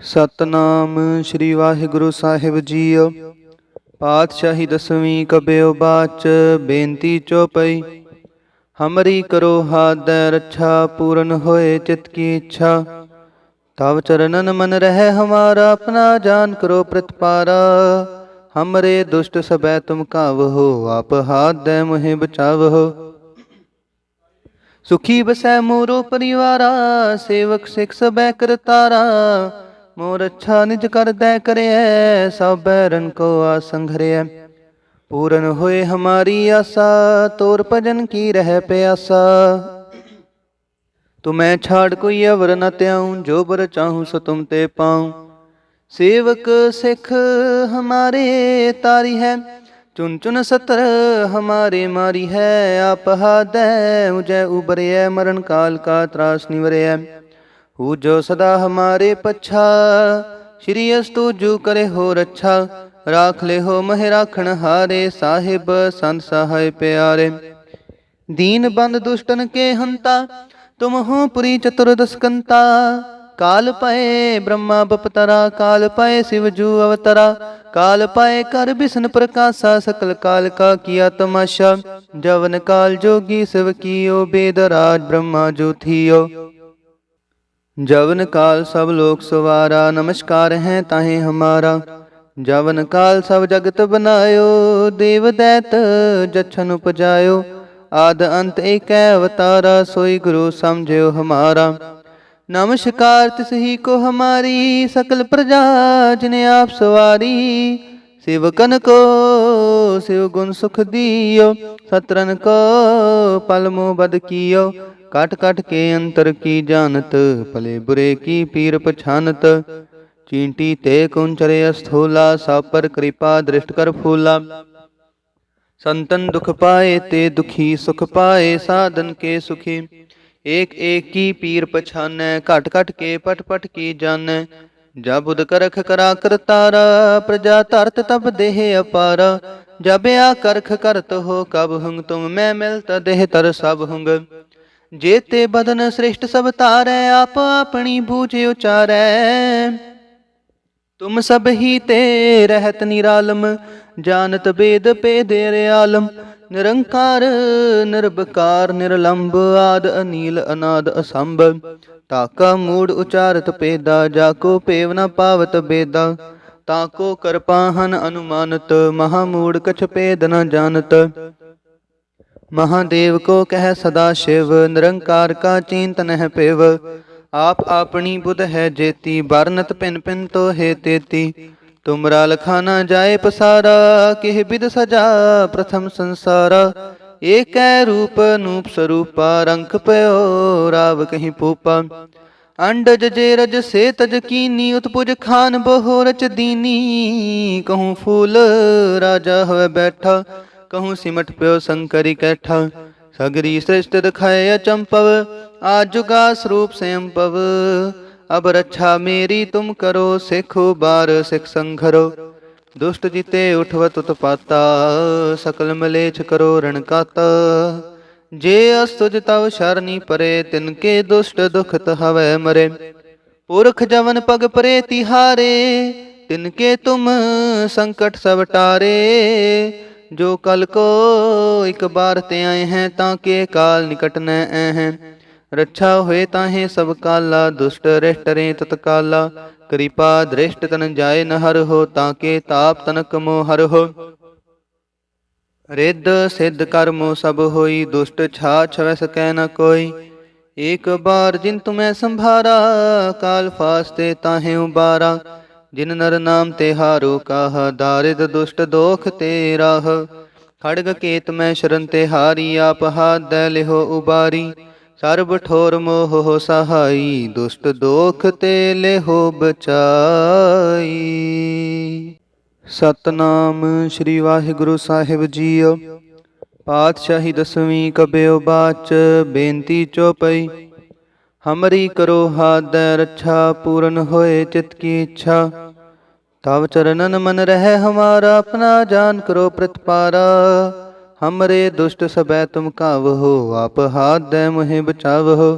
ਸਤਨਾਮ ਸ੍ਰੀ ਵਾਹਿਗੁਰੂ ਸਾਹਿਬ JIO. ਪਾਤਸ਼ਾਹੀ ਦਸਵੀਂ ਕਬਿਓ ਬਾਚ ਬੇਨਤੀ ਚੌਪਈ। ਹਮਰੀ ਕਰੋ ਹਾਦੈ ਰੱਛਾ ਪੂਰਨ ਹੋਏ ਚਿਤ ਕੀ ਇੱਛਾ। ਤਵ ਚਰਨਨ ਮਨ ਰਹਿ ਹਮਾਰਾ ਆਪਣਾ ਜਾਨ ਕਰੋ ਪ੍ਰਤਪਾਰਾ। ਹਮਰੇ ਦੁਸ਼ਟ ਸਬੈ ਤੁਮ ਕਾਵਹੋ ਆਪ ਹਾਦੈ ਮੁਹਿ ਬਚਾਵਹੋ। ਸੁਖੀ ਬਸੈ ਮੋਰੋ ਪਰਿਵਾਰਾ ਸੇਵਕ ਸਿਖ ਸਬੈ ਕਰਤਾਰਾ। ਮੋਰ ਅੱਛਾ ਨਿਜ ਕਰਦੈ ਕਰਿਐ ਸਭ ਬੈਰਨ ਕੋ ਆਸੰਘਰਿਐ। ਪੂਰਨ ਹੋਏ ਹਮਾਰੀ ਆਸਾ ਤੋਰ ਭਜਨ ਕੀ ਰਹਿ ਪਿਆਸਾ। ਤੁਮੈ ਛਾੜ ਕੋਈ ਅਵਰ ਨ ਤਿਆਉ ਜੋ ਬਰ ਚਾਹੂੰ ਸੋ ਤੁਮ ਤੇ ਪਾਉ। ਸੇਵਕ ਸਿੱਖ ਹਮਾਰੇ ਤਾਰੀ ਹੈ ਚੁਨ ਚੁਨ ਸਤਰ ਹਮਾਰੇ ਮਾਰੀ ਹੈ। ਆਪ ਹਾਦੈ ਉਜੈ ਉਬਰਿਐ ਮਰਨ ਕਾਲ ਕਾ ਤਰਾਸ ਨਿਵਰਿਐ। ਹੂ ਜੋ ਸਦਾ ਹਮਾਰੇ ਪੱਛਾ ਸ਼੍ਰੀ ਅਸਤੂ ਜੂ ਕਰੇ ਹੋ ਰੱਛਾ। ਰਾਖ ਲੈ ਹੋ ਮਹਿ ਰਾਖਣ ਹਾਰੇ ਸਾਹਿਬ ਸੰਤ ਸਹਾਇ ਪਿਆਰੇ। ਦੀਨ ਬੰਦ ਦੁਸ਼ਟਨ ਕੇ ਹੰਤਾ ਤੁਮ ਹੋ ਪੁਰੀ ਚਤੁਰਦਸ ਕੰਤਾ। ਕਾਲ ਪਏ ਬ੍ਰਹਮਾ ਬਪਤਰਾ ਕਾਲ ਪਏ ਸਿਵ ਜੂ ਅਵਤਰਾ। ਕਾਲ ਪਾਏ ਕਰ ਬਿਸ਼ਨ ਪ੍ਰਕਾਸ਼ਾ ਸਕਲ ਕਾਲ ਕਾ ਕੀਆ ਤਮਾਸ਼ਾ। ਜਵਨ ਕਾਲ ਜੋਗੀ ਸਿਵ ਕੀਓ ਬੇਦ ਰਾਜ ਬ੍ਰਹਮਾ ਜੋ ਥੀਓ। जवन काल सब लोक सवारा नमस्कार है ताहे हमारा। जवन काल सब जगत बनायो देव दैत जच्छन उपजायो। आद अंत एक अवतारा सोई गुरु समझो हमारा। नमस्कार तिस ही को हमारी सकल प्रजा जिने आप सवारी। सेवकन को शिव गुण सुख दियो सतरन को पल मोह बद कियो। कट कट के अंतर की जानत भले बुरे की पीर पछानत। चींटी ते कुंचरे अस्थूला सब पर कृपा दृष्ट कर फूला। संतन दुख पाए ते दुखी सुख पाए साधन के सुखी। एक एक की पीर पछानै घट घट के पट पट की जानै। जब बुध करख करा करतारा प्रजा धरत तब देह अपारा। जब आ करख करत हो कब हुंग तुम मैं मिलत देह तर सब हुंग। जेते बदन श्रेष्ठ सब तारै आप अपनी बूझ उचारै। तुम सब ही ते रहत निरालम जानत बेद पेद आलम। निरंकार निर्विकार निर्लंब आद अनील अनाद असंभ। ताका मूड उचारत पेदा जाको पेव न पावत बेदा। ताको कृपाहन अनुमानत महामूड कछ पेद न जानत। महादेव को कह सदा शिव निरंकार का चिंत नह पिव। आप अपनी बुध है जेती बारनत पिन पिन तो है तेती। तुमरा लखाना जाए पसारा किह बिद सजा प्रथम संसारा। एक रूप नूप स्वरूपा रंक पयो राव कहीं पूपा। अंडज जे रज से तज कीनी उत्पुज खान बहु रच दीनी। कहूँ फूल राजा हुए बैठा कहूँ सिमट प्यो शंकरी कैठा। सगरी सृष्टि दिखाए अचंपव आज जुगा स्वरूप स्वयंपव। अब रक्षा मेरी तुम करो सिखो बार सिख संघरो। दुष्ट जीते उठवत उत्पाता सकल मलेच्छ करो रणकाता। जे अस्तुज तव शरणी परे तिनके दुष्ट दुखत हवै मरे। पुरख जवन पग परे तिहारे तिनके तुम संकट सब टारे। जो कल को एक बार ते आए हैं ताके काल निकट न हैं। रक्षा हुए ताहे सब काला दुष्ट रिष्ट रे तत्काला। कृपा दृष्ट तन जाए न हर हो ताके ताप तनक मोह हर हो। रिद्ध सिद्ध कर्मो सब होई दुष्ट छा छवै सकै न कोई। एक बार जिन तुम्हें संभारा काल फास्ते ताहे उबारा। जिन नर नाम तेहारो काह दारिद दुष्ट दोख ते राह। खड़ग केत मैं शरण तेहारी आप हाथ लिहो उबारी। सर्ब ठोर मोह हो सहाई दुष्ट दोख ते लिहो बचाई। सतनाम श्री वाहिगुरु साहिब जीओ। पातशाही दसवीं कबियो बाच बेनती चौपई। हमरी करो हादੈ रक्षा पूरन होए चित की इच्छा। तव चरणन मन रह हमारा अपना जान करो प्रतिपारा। हमरे दुष्ट सबै तुम कावहो आप हादੈ मुहे बचावहो।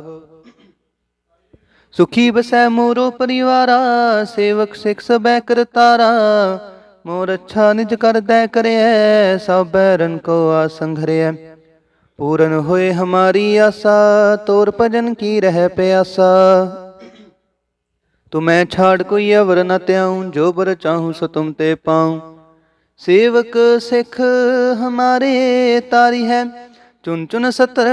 ਸੁਖੀ ਬਸੈ ਮੋਰੋ ਪਰਿਵਾਰਾ, ਸੇਵਕ ਸਿਖ ਸਬੈ ਕਰਤਾਰਾ। ਮੋਰ ਅੱਛਾ ਨਿਜ ਕਰਦੈ ਕਰਿਐ, ਸਭ ਬੈਰਨ ਕੋ ਆਸੰਘਰਿਐ। ਪੂਰਨ ਹੋਏ ਹਮਾਰੀ ਆਸਾ, ਤੋਰ ਭਜਨ ਕੀ ਰਹਿ ਪਿਆਸਾ। ਤੁਮੈ ਛਾੜ ਕੋਈ ਅਵਰ ਨ ਤਿਆਉ, ਜੋ ਬਰ ਚਾਹੂੰ ਸੋ ਤੁਮ ਤੇ ਪਾਉ। ਸੇਵਕ ਸਿਖ ਹਮਾਰੇ ਤਾਰੀ ਹੈ, ਚੁਨ ਚੁਨ ਸਤਰ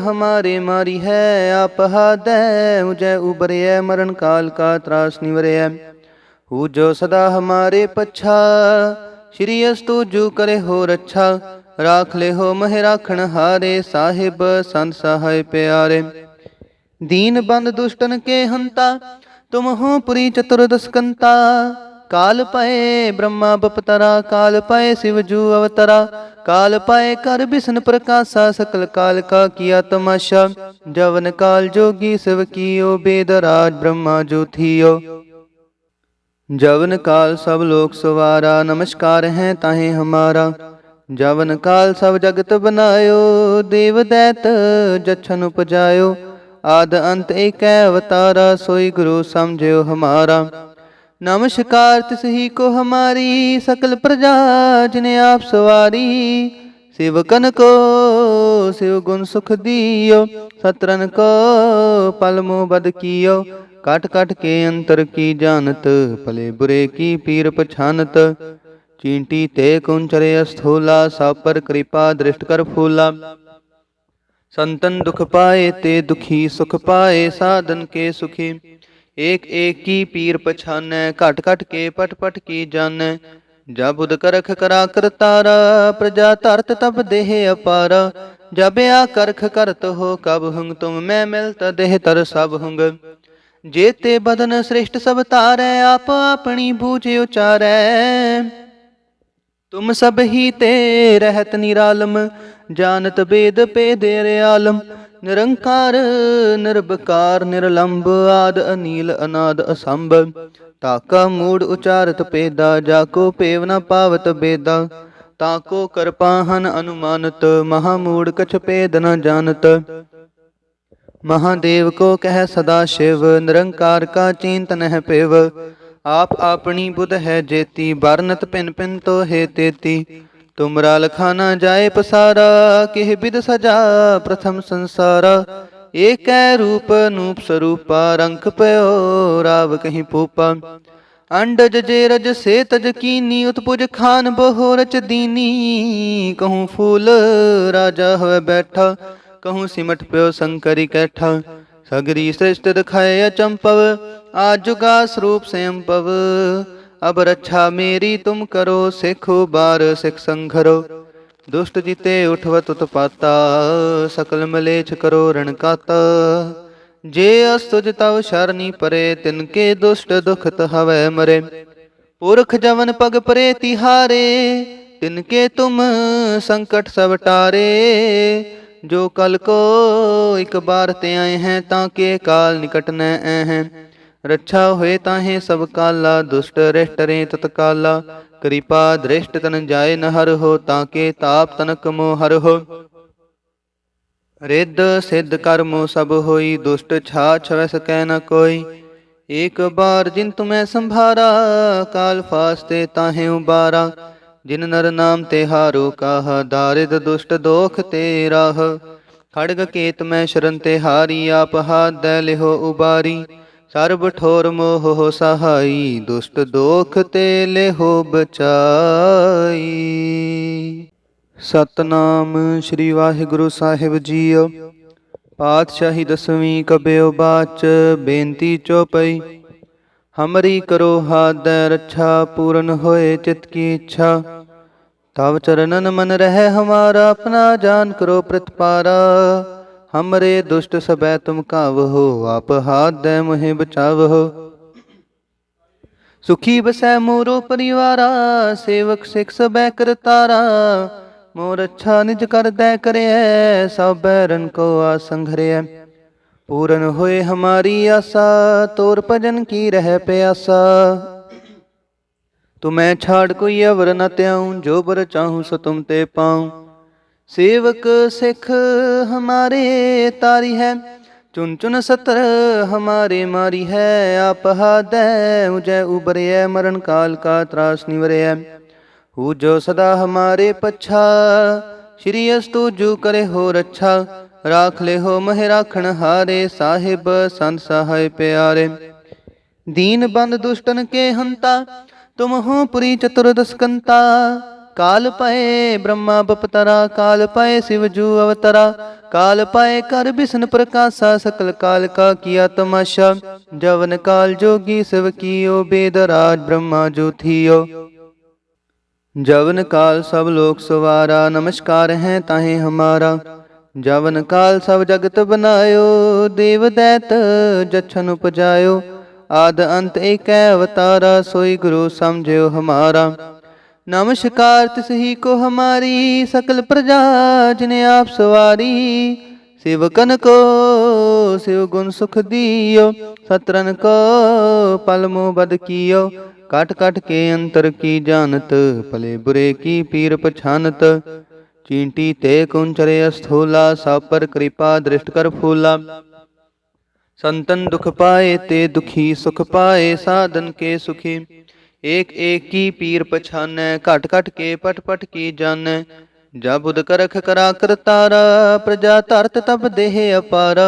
ਹਮਾਰੇ ਮਾਰੀ ਹੈ। ਆਪ ਹਾਦੈ ਉਜੈ ਉਬਰਿਐ, ਮਰਨ ਕਾਲ ਕਾ ਤਰਾਸ ਨਿਵਰਿਐ। ਹੂ ਜੋ ਸਦਾ ਹਮਾਰੇ ਪੱਛਾ, ਸ਼੍ਰੀ ਅਸਤੂ ਜੂ ਕਰੇ ਹੋ ਰੱਛਾ। ਰਾਖ ਲੈ ਹੋ ਮਹਿ ਰਾਖਣ ਹਾਰੇ, ਸਾਹਿਬ ਸੰਤ ਸਹਾਇ ਪਿਆਰੇ। ਦੀਨ ਬੰਦ ਦੁਸ਼ਟਨ ਕੇ ਹੰਤਾ, ਤੁਮ ਹੋ ਪੁਰੀ ਚਤੁਰਦਸ ਕੰਤਾ। ਕਾਲ ਪਏ ਬ੍ਰਹਮਾ ਬਪਤਰਾ, ਕਾਲ ਪਏ ਸਿਵ ਜੂ ਅਵਤਰਾ। ਕਾਲ ਪਾਏ ਕਰ ਬਿਸ਼ਨ ਪ੍ਰਕਾਸ਼ਾ, ਸਕਲ ਕਾਲ ਕਾ ਕੀਆ ਤਮਾਸ਼ਾ। ਜਵਨ ਕਾਲ ਜੋਗੀ ਸਿਵ ਕੀਓ, ਬੇਦ ਰਾਜ ਬ੍ਰਹਮਾ ਜੋ ਥੀਓ। जवन काल सब लोक सवारा, नमस्कार है ताहे हमारा। जवन काल सब जगत बनायो, देव दैत जछन उपजायो। आद अंत एक अवतारा, सोई गुरु समझो हमारा। नमस्कार तिस ही को हमारी, सकल प्रजा जिने आप सवारी। सेवकन को शिव गुण सुख दियो, सतरन को पल मोह बद कियो। काट काट के अंतर की जानत, भले बुरे की पीर पछानत। चींटी ते कुंचरे अस्थूला, सब पर कृपा दृष्ट कर फूला। संतन दुख पाए ते दुखी, सुख पाए साधन के सुखी। एक एक की पीर पछानै, घट घट के पट पट की जानै। जब उद करख करा करतारा, प्रजा धरत तब देह अपारा। जब आ करख करत हो कब हुंग, तुम मैं मिलत देह तर सब हुंग। जेते बदन श्रेष्ठ सब तारै, आप अपनी बूझ उचारै। तुम सब ही ते रहत निरालम, जानत वेद पेदेर आलम। निरंकार निर्विकार निर्लंब, आद अनील अनाद असंभ। ताका मूड उचारत पेदा, जाको पेव न पावत बेदा। ताको करपाहन अनुमानत, महामूड कछ पेद न जानत। महादेव को कह सदा शिव, निरंकार का चिंतन है पिव। आप अपनी बुध है जेती, बरनत पिन पिन तो है तेती। तुमरा लखाना जाए पसारा, किह बिद सजा प्रथम संसारा। एक रूप नूप स्वरूपा, रंक पयो राव कहीं पूपा। अंडज जे रज से तज कीनी, उत्पुज खान बहो रच दीनी। कहूँ फूल राजा होए बैठा, कहूँ सिमट प्यो शंकरी कैठा। सगरी सृष्टि दिखाए अचंपव, आज जुगा स्वरूप स्वयं पव। अब रक्षा मेरी तुम करो, सिखो बार सिख संघरो। दुष्ट जीते उठवत उत्पाता, सकल मलेच्छ करो रण काता। जे अस्तुज तव शरणी परे, तिनके दुष्ट दुखत हवै मरे। पुरख जवन पग परे तिहारे, तिनके तुम संकट सब टारे। जो कल को एक बार ते आए हैं, ताके काल निकट न आए हैं। रक्षा हुए ताहे सब काला, दुष्ट रिष्ट रे तत्काला। कृपा दृष्ट तन जाए न हर हो, ताके ताप तनक मोह हर हो। रिद्ध सिद्ध कर्मो सब होई, दुष्ट छा छवै सकै न कोई। एक बार जिन तुम्हें संभारा, काल फास्ते ताहे उबारा। जिन नर नाम तेहारो काहा, दारिद दुष्ट दोख ते राह। खड़ग केत मैं शरण तेहारी, आप हाथ दै लिहो उबारी। सर्ब ठोर मोह हो सहाई, दुष्ट दोख ते लिहो बचाई। सतनाम श्री वाहिगुरु साहिब जीओ। पातशाही दसवीं कबियो बाच, बेनती चौपई। हमरी करो हाथ दै रक्षा, पूरन होए चित की इच्छा। तव चरणन मन रहे हमारा, अपना जान करो प्रतिपारा। हमरे दुष्ट सबै तुम कावहो, आप हाथ दै मोहे बचावहो। सुखी बसै मोरो परिवारा, सेवक सिख सबै करतारा। मोर अच्छा निज कर दै करिऐ, सब बैरन को आसंघरिऐ। पूरन होए हमारी आसा, तोर भजन की रह प्यासा। तुम्हें छाड़ कोई अवर न त्याऊं, जो बर चाहूं सो तुम ते पाऊं। सेवक सिख हमारे तारी है, चुन चुन सतर हमारे मारी है। आप हादै उजै उबरय मरण काल का त्रास निवरय। हु जो सदा हमारे पच्छा श्री अस्तु जू करे हो रच्छा। राख ले हो मह राखण हारे साहिब संत सहाय प्यारे। दीन बंद दुष्टन के हंता तुम हो पुरी चतुर्दशकंता। काल पाए ब्रह्मा बपतरा काल पाए शिव जू अवतरा। काल पाए कर विष्णु प्रकाशा सकल काल का किया तमाशा। जवन काल जोगी शिव कियो बेदराज ब्रह्मा जो थियो। जवन काल सब लोक सवारा नमस्कार है ताहे हमारा। जवन काल सब जगत बनायो देव दैत जछन उपजायो। आद अंत एक अवतारा सोई गुरु समझो हमारा। नमस्कार तिस ही को हमारी सकल प्रजा जिन्हें आप सवारी। सेवकन को शिव गुण सुख दियो सतरन को पल मोह बद कियो। काट काट के अंतर की जानत भले बुरे की पीर पछानत। चींटी ते कुंचरे स्थूला सब पर कृपा दृष्ट कर फूला। संतन दुख पाए ते दुखी सुख पाए साधन के सुखी। एक एक की पीर पछानै घट घट के पट पट की जानै। जब बुध करख करा करतारा प्रजा धरत तब देह अपारा।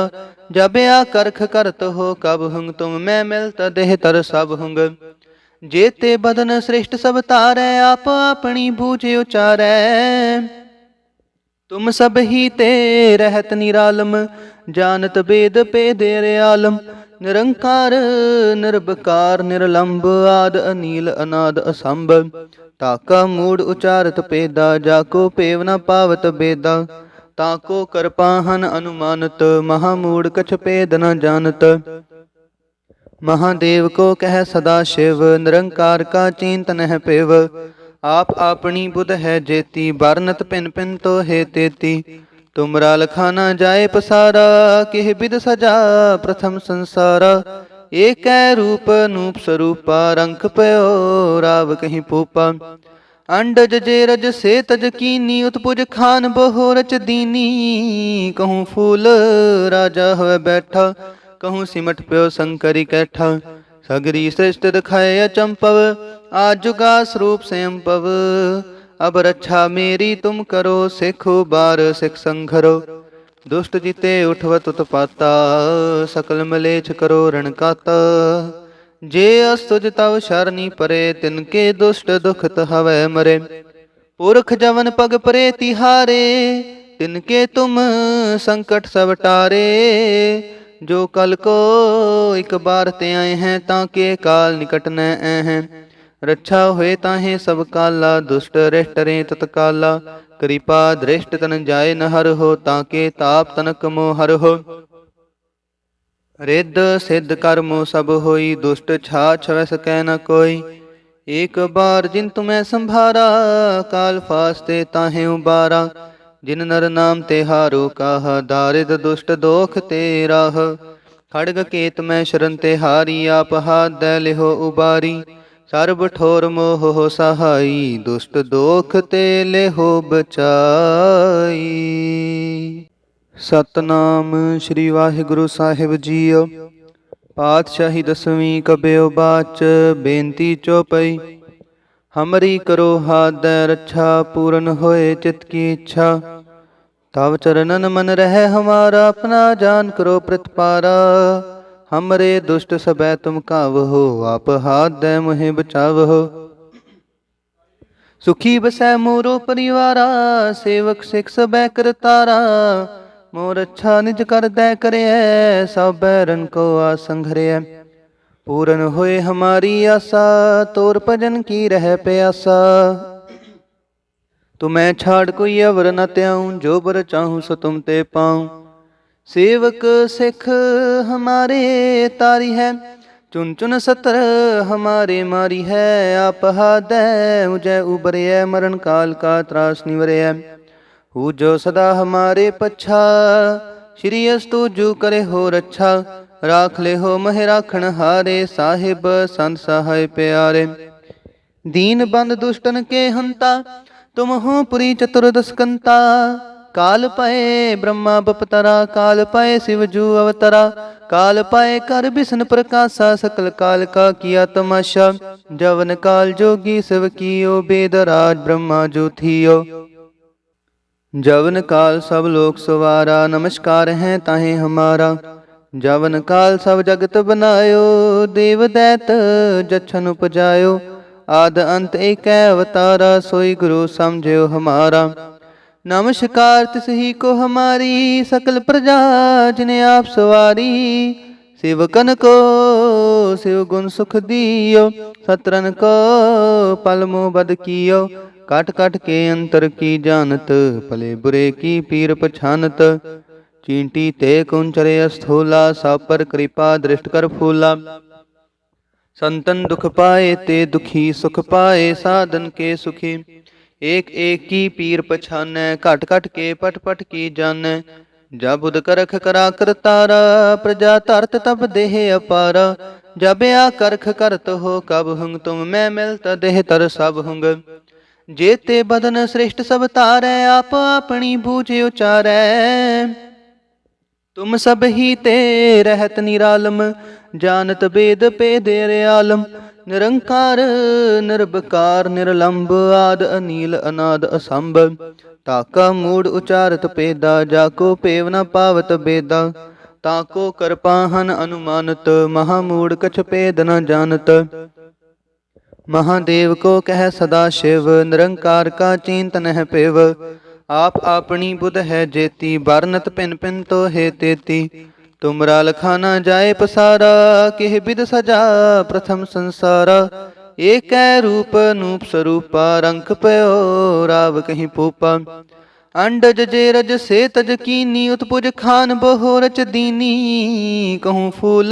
जब आ करख करत हो कब हुंग तुम मैं मिलत देह तर सब हुंग। जेते बदन श्रेष्ठ सब तारै आप अपनी बूझ उचारै। तुम सब ही ते रहत निरालम जानत वेद पेद आलम। निरंकार निर्विकार निर्लंब आद अनील अनाद असंभ। ताका मूड उचारत पेदा जाको पेव न पावत बेदा। ताको करपाहन अनुमानत महामूड कछ पेद न जानत। महादेव को कह सदा शिव निरंकार का चिंतन है पेव। आप अपनी बुध है जेती बरनत पिन पिन तो है तेती। तुमरा लखाना जाए पसारा किह बिद सजा प्रथम संसारा। एक रूप नूप स्वरूपा रंक पयो राव कहीं पूपा। अंडज जे रज से तज कीनी उत्पुज खान बहु रच दीनी। कहूँ फूल राजा हुए बैठा कहूँ सिमट प्यो शंकरी कैठा। सगरी श्रेष्ठ दिखाए अचंपव आजुगा स्वरूप स्वयं पव। अब रक्षा मेरी तुम करो सिखो बार सिख संघरो। दुष्ट जीते उठवत उत्पाता सकल मलेच्छ करो रणकाता। जे अस्तुज तव शरणी परे तिनके दुष्ट दुखत हवै मरे। पुरख जवन पग परे तिहारे तिनके तुम संकट सब टारे। जो कल को एक बार ते आए हैं ताके काल निकट न आए हैं। रक्षा हुए ताहे सब काला दुष्ट रिष्ट रे तत्काला। कृपा दृष्ट तन जाए न हर हो ताके ताप तनक मोह हर हो। रिद्ध सिद्ध कर्मो सब होई दुष्ट छाछ वै सकै न कोई। एक बार जिन तुम्हें संभारा काल फास्ते ताहे उबारा। जिन नर नाम तेहारो काहा दारिद दुष्ट दोख तेराह। खड़ग केत में शरण तेहारी आप हाथ दै लिहो उबारी। सर्ब ठोर मोह हो सहाई दुष्ट दोख ते लिहो बचाई। सतनाम श्री वाहिगुरु साहिब जीओ। पातशाही दसवीं कबियो बाच बेनती चौपई। हमरी करो हाथ दै रक्षा पूरन होए चित की इच्छा। तव चरणन मन रहे हमारा अपना जान करो प्रतिपारा। हमरे दुष्ट सबै तुम कावहो आप हाथ दै मुहे बचावहो। सुखी बसै मोरो परिवारा सेवक सिख सबै करतारा। मोर अच्छा निज कर दै करे सब बैरन को आसंघरे। पूरन होए हमारी आशा तोर भजन की रह प्यासा। तुम्हें छाड़ कोई अवर न त्याऊं जो बर चाहूं सो तुम ते पाऊं। सेवक सिख हमारे तारी है चुन चुन सतर हमारे मारी है। आप हादै उजै उबरय मरण काल का त्रास निवरय। हु जो सदा हमारे पच्छा श्री अस्तु जू करे हो रच्छा। राख ले हो मह राखण हारे साहिब संत सहाय प्यारे। दीन बंद दुष्टन के हंता तुम हो पुरी चतुर्दशकंता। काल पाए ब्रह्मा बपतरा, काल पाए शिव जू अवतरा, काल पाए कर बिसन प्रकाशा, सकल काल का किया तमाशा। जवन काल जोगी शिव कियो, वेद राज ब्रह्मा जो थियो। जवन काल सब लोक सवारा, नमस्कार है ताहे हमारा। जवन काल सब जगत बनायो, देव दैत जछन उपजायो। आद अंत एक अवतारा, सोई गुरु समझो हमारा। नमस्कार तिस ही को हमारी, सकल प्रजा जिने आप सवारी। सेवकन को शिव गुण सुख दियो, सतरन को पल मोह बद कियो। काट काट के अंतर की जानत, भले बुरे की पीर पछानत। चींटी ते कुंचरे स्थूला, सब पर कृपा दृष्ट कर फूला। संतन दुख पाए ते दुखी, सुख पाए साधन के सुखी। एक एक की पीर पछानै, घट घट के पट पट की जानै। जब बुध करख करा करतारा, प्रजा धरत तब देह अपारा। जब आ करख करत हो कब हुंग, तुम मैं मिलत देह तर सब हुंग। जेते बदन श्रेष्ठ सब तारै, आप अपनी बूझ उचारै। तुम सब ही ते रहत निरालम, जानत वेद भेद आलम। निरंकार निर्विकार निर्लंब, आद अनील अनाद असंभ। ताका मूड उचारत पेदा, जाको पेव न पावत बेदा। ताको करपाहन अनुमानत, महामूड कछ पेद न जानत। महादेव को कह सदा शिव, निरंकार का चिंतन है पिव। आप अपनी बुध है जेती, बरनत पिन पिन तो है तेती। तुमरा लखाना जाए पसारा, किह बिद सजा प्रथम संसारा। एक रूप नूप स्वरूपा, रंख पयो राव कहीं पूपा। अंडज जे रज से तज कीनी, उत्पुज खान बहो रच दीनी। कहूँ फूल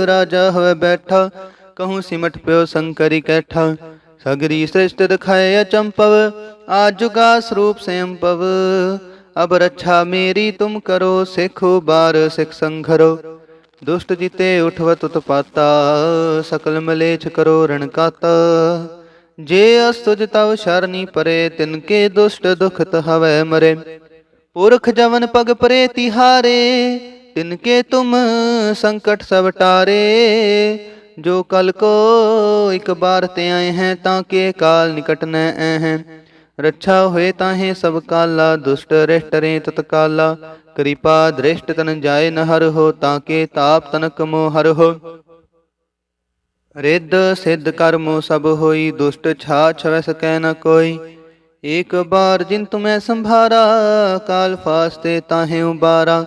राजा हुए बैठा, कहूँ सिमट प्यो शंकरी कैठा। सगरी सृष्टि दिखाए अचंपव, आज जुगा स्वरूप स्वयंपव। अब रक्षा मेरी तुम करो, सिखो बार सिख संघरो। दुष्ट जीते उठवत उत्पाता, सकल मलेच्छ करो रण काता। जे अस्तुज तव शरणी परे, तिनके दुष्ट दुखत हवै मरे। पुरख जवन पग परे तिहारे, तिनके तुम संकट सब टारे। जो कल को एक बार ते आए हैं, ताके काल निकट न हैं। रक्षा हुए ताहे सब काला, दुष्ट रिष्ट रे तत्काला। कृपा दृष्ट तन जाए न हर हो, ताके ताप तनक मोह हर हो। रिद्ध सिद्ध कर्मो सब होई, दुष्ट छा छवै सकै न कोई। एक बार जिन तुम्हें संभारा, काल फास्ते ताहे उबारा।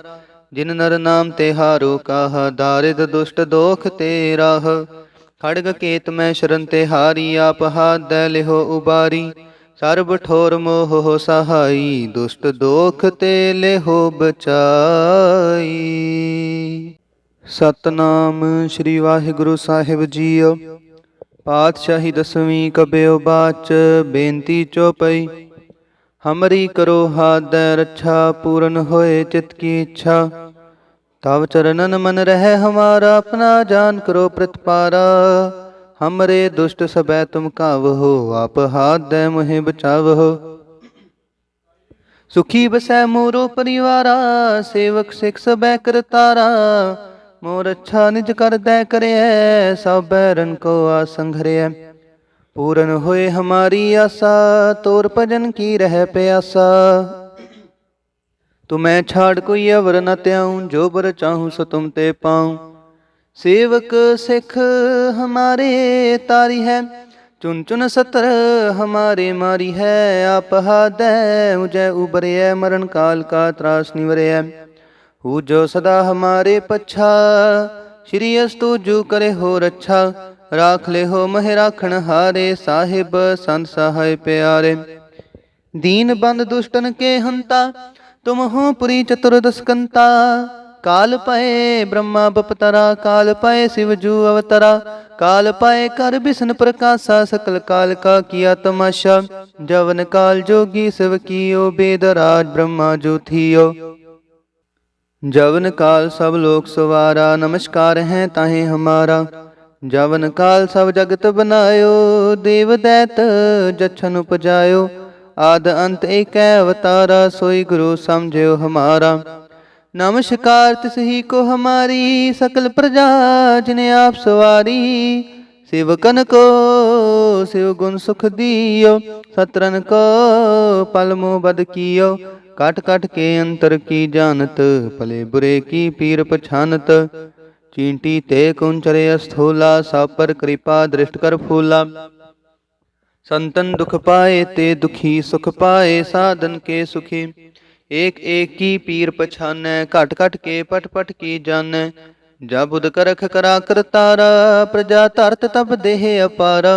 जिन नर नाम तेहारो काहा, दारिद दुष्ट दोख तेराह। खड़ग केत में शरण तेहारी, आप हाथ दै लिहो उबारी। सर्ब ठोर मोह हो सहाई, दुष्ट दोख ते लिहो बचाई। सतनाम श्री वाहिगुरु साहिब जीओ। पातशाही दसवीं कबियो बाच, बेनती चौपई। हमरी करो हाथ दै रक्षा, पूरन होए चित की इच्छा। तव चरणन मन रहे हमारा, अपना जान करो प्रतिपारा। हमरे दुष्ट सबै तुम कावहो, आप हाथ दे मुहे बचावहो। सुखी बसै मोरो परिवारा, सेवक सिख सबै करतारा। मोर अच्छा निज कर दै करे, सब बैरन को आसंघरे। पूरन होए हमारी आशा, तोर भजन की रह प्यासा। तुम्हें छाड़ कोई अवर न त्याऊं, जो बर चाहूं सो तुम ते पाऊं। सेवक सिख हमारे तारी है, चुन चुन सतर हमारे मारी है। आप हाथ उजय उबरे, मरण काल का त्रास निवरे। हु जो सदा हमारे पच्छा, श्री अस्तु जो करे हो रक्षा। राख ले हो मह राखण हारे, साहिब संत सहाय प्यारे। दीन बंद दुष्टन के हंता, तुम हो पुरी चतुर्दश कंता। काल पाए ब्रह्मा बपतरा, काल पाए शिव जू अवतरा। काल पाए कर बिसन प्रकाशा, सकल काल का किया तमाशा। जवन काल जोगी शिव कियो, वेद राज ब्रह्मा जो थियो। जवन काल सब लोक सवारा, नमस्कार है ताहे हमारा। जवन काल सब जगत बनायो, देव दैत जछन उपजायो। आद अंत एक अवतारा, सोई गुरु समझो हमारा। नमस्कार तिस ही को हमारी, सकल प्रजा जिने आप सवारी। सेवकन को शिव गुण सुख दियो, सतरन को पल मोह बद कियो। काट काट के अंतर की जानत, भले बुरे की पीर पछानत। चींटी ते कुंचरे स्थूला, सब पर कृपा दृष्ट कर फूला। संतन दुख पाए ते दुखी, सुख पाए साधन के सुखी। एक एक की पीर पछानै, घट घट के पट पट की जानै। जब बुध करख करा करतारा, प्रजा धरत तब देह अपारा।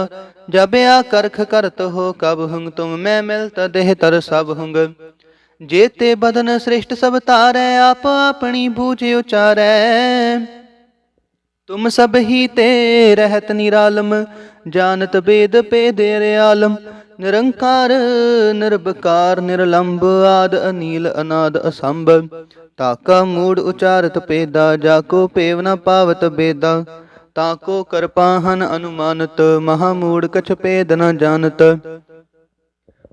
जब आ करख करत हो कब हुंग, तुम मैं मिलत देह तर सब हुंग। जेते बदन श्रेष्ठ सब तारै, आप अपनी बूझ उचारै। तुम सब ही ते रहत निरालम, जानत वेद पेद आलम। निरंकार निर्विकार निर्लंब, आद अनील अनाद असंभ। ताका मूड उचारत पेदा, जाको पेव न पावत बेदा। ताको कृपाहन अनुमानत, महामूड कछ पेद न जानत।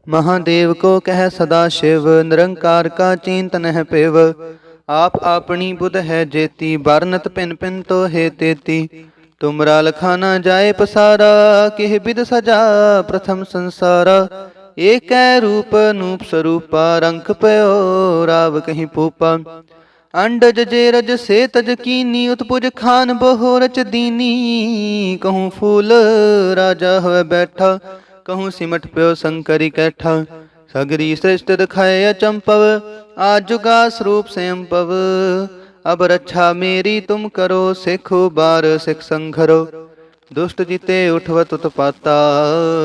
महादेव को कह सदा शिव, निरंकार का चिंतन है पेव। आप अपनी बुध है जेती, बरनत पिन पिन तो है तेती। तुमरा लखाना जाए पसारा, किह बिद सजा प्रथम संसारा। एक रूप नूप स्वरूपा, रंक पयो राव कहीं पूपा। अंडज जे रज से तज कीनी, उत्पुज खान बहु रच दीनी। कहूँ फूल राजा हुए बैठा, कहूँ सिमट प्यो शंकरी कैठा। सगरी श्रेष्ठ दिखाए अचंपव, आज जुगा स्वरूप स्वयं पव। अब रक्षा मेरी तुम करो, सिखो बार सिख संघरो। दुष्ट जीते उठवत उत्पाता,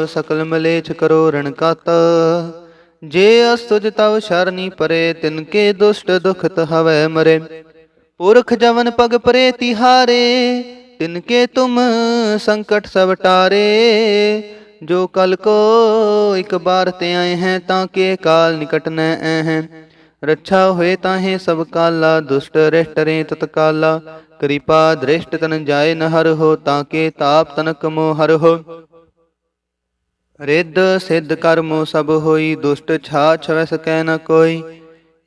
सकल मलेच्छ करो ऋण काता। जे अस्तुज तव शरणी परे, तिनके दुष्ट दुखत हवै मरे। पुरख जवन पग परे तिहारे, तिनके तुम संकट सब टारे। जो कल को एक बार ते आए हैं, ताके काल निकट न हैं। रक्षा हुए ताहे सब काला, दुष्ट रिष्ट रे तत्काला। कृपा दृष्ट तन जाए न हर हो, ताके ताप तनक मोह हर हो। रिद्ध सिद्ध कर्मो सब होई, दुष्ट छाछ वैस कह न कोई।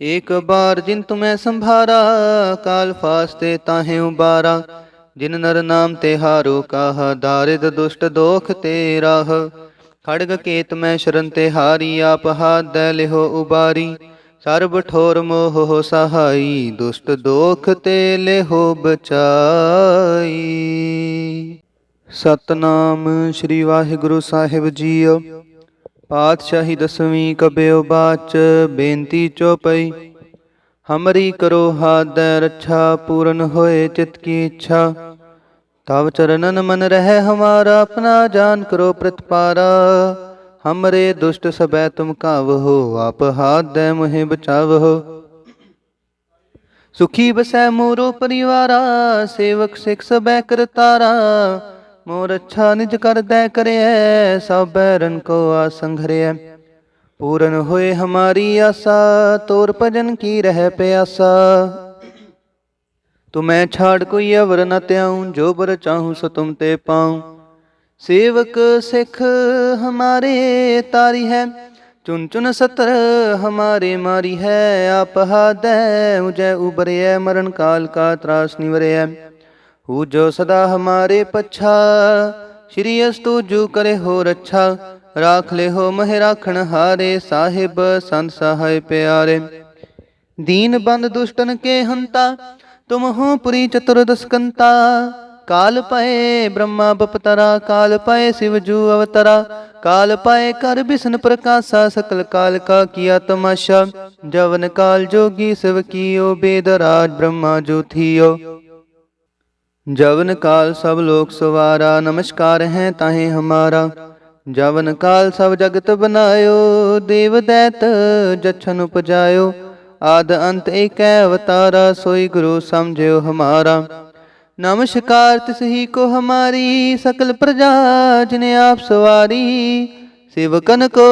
एक बार जिन तुम्हें संभारा, काल फास्ते ताहे उबारा। जिन नर नाम ते हारो काहा, दारिद दुष्ट दोख ते राह। खड़ग केत में शरण ते हारी, आप हाथ दै लिहो उबारी। सर्ब ठोर मोह हो सहाई, दुष्ट दोख ते लेहो बचाई। सतनाम श्री वाहिगुरु साहिब जीओ। पातशाही दसवीं कबियो बाच, बेनती चौपई। हमरी करो हाथ दै रक्षा, पूरन होए चित की इच्छा। तव चरणन मन रहे हमारा, अपना जान करो प्रतिपारा। हमरे दुष्ट सबै तुम कावहो, आप हाथ दे मुहे बचावहो। सुखी बसै मोरो परिवारा, सेवक सिख सबै करतारा। मोर अच्छा निज कर दै करे, सब बैरन को आसंघरे। पूरन होए हमारी आशा, तोर भजन की रह प्यासा। तुम्हें छाड़ कोई अवर न त्याऊं, जो बर चाहूं सो तुम ते पाऊं। सेवक सिख हमारे तारी है, चुन चुन सतर हमारे मारी है। आप हाथ उजय उबरे, मरण काल का त्रास निवरे। हु जो सदा हमारे पच्छा, श्री अस्तु जू करे हो रक्षा। राख ले हो मह राखण हारे, साहिब संत सहाय प्यारे। दीन बंद दुष्टन के हंता, तुम हो पुरी चतुर्दशकंता। काल पाए ब्रह्मा बपतरा, काल पाए शिव जू अवतरा। काल पाए कर विष्णु प्रकाशा, सकल काल का किया तमाशा। जवन काल जोगी शिव कियो, बेदराज ब्रह्मा जो थियो। जवन काल सब लोक सवारा, नमस्कार है ताहे हमारा। जवन काल सब जगत बनायो, देव दैत जछन उपजायो। आद अंत एक अवतारा, सोई गुरु समझो हमारा। नमस्कार तिस ही को हमारी, सकल प्रजा जिने आप सवारी। सेवकन को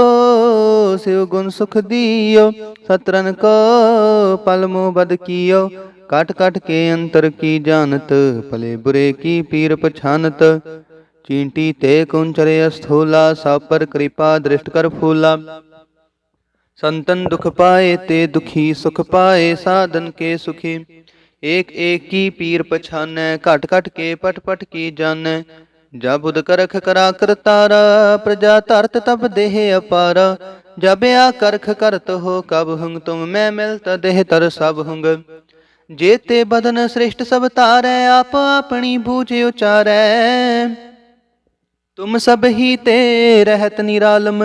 शिव गुण सुख दियो, सतरन को पल मोह बद कियो। काट काट के अंतर की जानत, भले बुरे की पीर पछानत। चींटी ते कुंचरे स्थूला, सब पर कृपा दृष्ट कर फूला। संतन दुख पाए ते दुखी, सुख पाए साधन के सुखी। एक एक की पीर पछानै, घट घट के पट पट की जानै। जब बुध करख करा करतारा, प्रजा धरत तब देह अपारा। जब आ करख करत हो कब हुंग, तुम मैं मिलत देह तर सब हुंग। जेते बदन श्रेष्ठ सब तारै, आप अपनी बूझ उचारै। तुम सब ही ते रहत निरालम,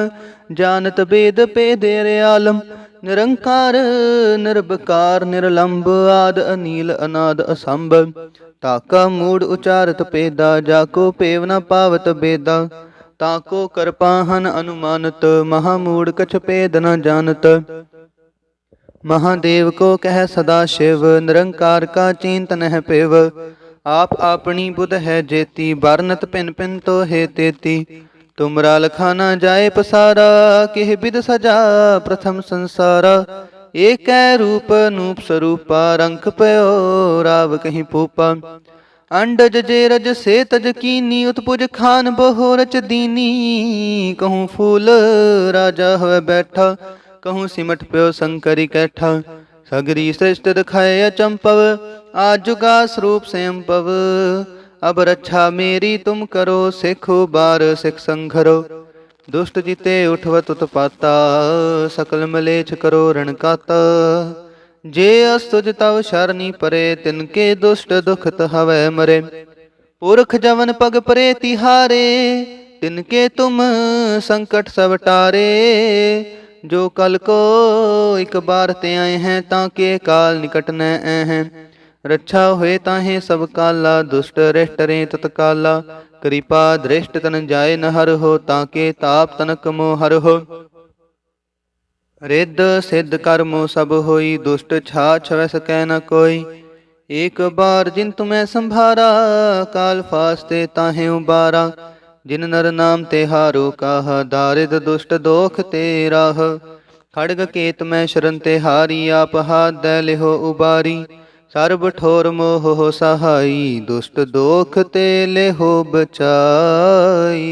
जानत वेद पेद आलम। निरंकार निर्विकार निर्लंब, आद अनील अनाद असंभ। ताका मूड उचारत पेदा, जाको पेव न पावत बेदा। ताको कृपाहन अनुमानत, महामूड कछ पेद न जानत। महादेव को कह सदा शिव, निरंकार का चिंत नह पेव। आप अपनी बुध है जेती, बरनत पिन पिन तो है तेती। तुमरा लखा न जाए पसारा, किह बिद सजा प्रथम संसारा। एक रूप नूप स्वरूपा, रंख पयो राव कहीं पूपा। अंडज जे रज से तज कीनी, उत्पुज खान बहु रच दीनी। कहूँ फूल राजा हुए बैठा, कहूँ सिमट प्यो शंकरी कैठा। सगरी श्रेष्ठ दिखाए अचंपव, आज जुगा स्वरूप स्वयंपव। अब रक्षा मेरी तुम करो, सिखो बार सिख संघरो। दुष्ट जीते उठवत उत्पाता, सकल मलेच्छ करो रण काता। जे अस्तुज तव शरणी परे, तिनके दुष्ट दुखत हवै मरे। पुरख जवन पग परे तिहारे, तिनके तुम संकट सब टारे। जो कल को एक बार ते आए हैं, ताके काल निकट न हैं। रक्षा हुए ताहे सब काला, दुष्ट रिष्ट रे तत्काला। कृपा दृष्ट तन जाए न हर हो, ताके ताप तनक मोह हर हो। रिद्ध सिद्ध कर्मो सब होई, दुष्ट छाछ वै सकै न कोई। एक बार जिन तुम्हें संभारा, काल फास्ते ताहे उबारा। जिन नर नाम तेहारो काहा, दारिद दुष्ट दोख ते राह। खड़ग केत में शरण तेहारी, आप हाथ दै लिहो उबारी। सर्ब ठोर मोह हो सहाई, दुष्ट दोख ते लेहो बचाई।